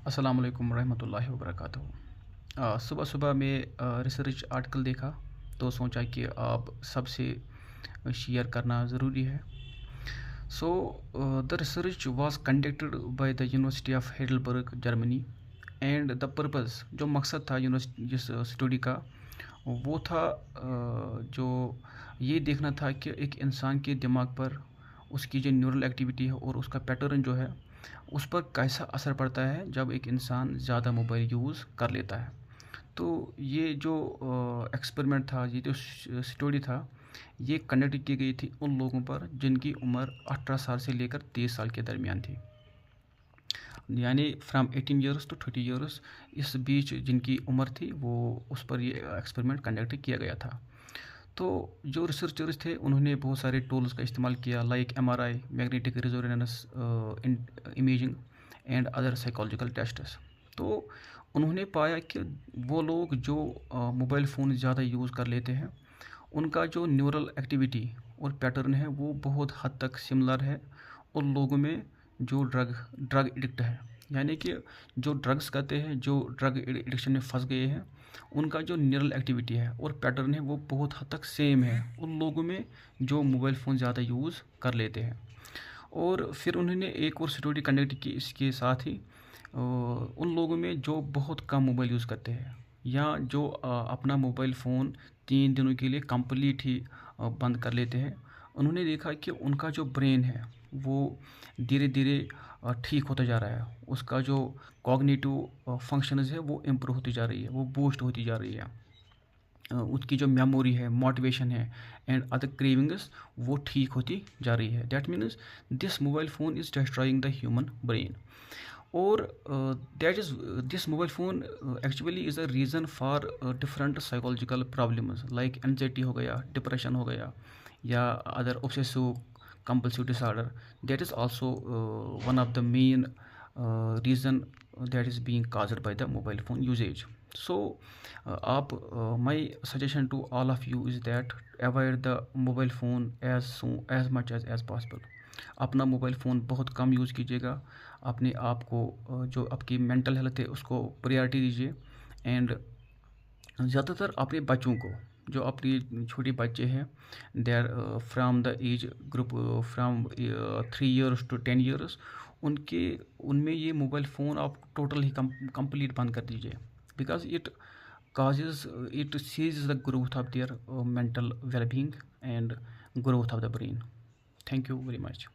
अस्सलाम वालेकुम रहमतुल्लाहि व बरकातहू। सुबह सुबह में रिसर्च आर्टिकल देखा तो सोचा कि आप सबसे शेयर करना ज़रूरी है। So the research was conducted by the university of Heidelberg Germany and the purpose जो मकसद था यूनिवर्सिटी जिस स्टडी का वो था जो ये देखना था कि एक इंसान के दिमाग पर उसकी जो न्यूरल एक्टिविटी है और उसका पैटर्न जो है उस पर कैसा असर पड़ता है जब एक इंसान ज़्यादा मोबाइल यूज़ कर लेता है। तो ये जो एक्सपेरिमेंट था, ये जो स्टडी था, ये कंडक्ट की गई थी उन लोगों पर जिनकी उम्र 18 साल से लेकर 23 साल के दरमियान थी, यानी फ्राम 18 ईयर्स टू 30 ईयर्स। इस बीच जिनकी उम्र थी वो उस पर ये एक्सपेरिमेंट कंडक्ट किया गया था। तो जो रिसर्चर्स थे उन्होंने बहुत सारे टूल्स का इस्तेमाल किया, like MRI, magnetic resonance imaging and other psychological tests. तो उन्होंने पाया कि वो लोग जो मोबाइल फ़ोन ज़्यादा यूज़ कर लेते हैं उनका जो न्यूरल एक्टिविटी और पैटर्न है वो बहुत हद तक सिमिलर है उन लोगों में जो ड्रग एडिक्ट है, यानी कि जो ड्रग्स करते हैं, जो ड्रग एडिक्शन में फंस गए हैं, उनका जो न्यूरल एक्टिविटी है और पैटर्न है वो बहुत हद तक सेम है उन लोगों में जो मोबाइल फ़ोन ज़्यादा यूज़ कर लेते हैं। और फिर उन्होंने एक और स्टडी कंडक्ट की इसके साथ ही उन लोगों में जो बहुत कम मोबाइल यूज़ करते हैं या जो अपना मोबाइल फ़ोन 3 दिनों के लिए कंप्लीट ही बंद कर लेते हैं। उन्होंने देखा कि उनका जो ब्रेन है वो धीरे धीरे ठीक होता जा रहा है, उसका जो कॉग्निटिव फंक्शंस है वो इम्प्रूव होती जा रही है, वो बूस्ट होती जा रही है। उसकी जो मेमोरी है, मोटिवेशन है एंड अदर क्रेविंग्स वो ठीक होती जा रही है। That means this mobile phone is destroying the human brain. और that is this mobile phone actually is a reason for different psychological problems like anxiety हो गया, डिप्रेशन हो गया या other obsessive compulsive disorder. That is also one of the main reason that is being caused by the mobile phone usage. So आप my suggestion to all of you is that avoid the mobile phone as much as possible. अपना mobile phone बहुत कम use कीजिएगा, अपने आप को जो आपकी mental health है उसको प्रायोरिटी दीजिए। एंड ज़्यादातर अपने बच्चों को, जो अपने छोटे बच्चे हैं, they are from the age group from 3 years to 10 years, उनके उनमें ये मोबाइल फ़ोन आप टोटल ही कंप्लीट बंद कर दीजिए, because it causes it sees the growth of their mental well-being and growth of the brain. Thank you very much.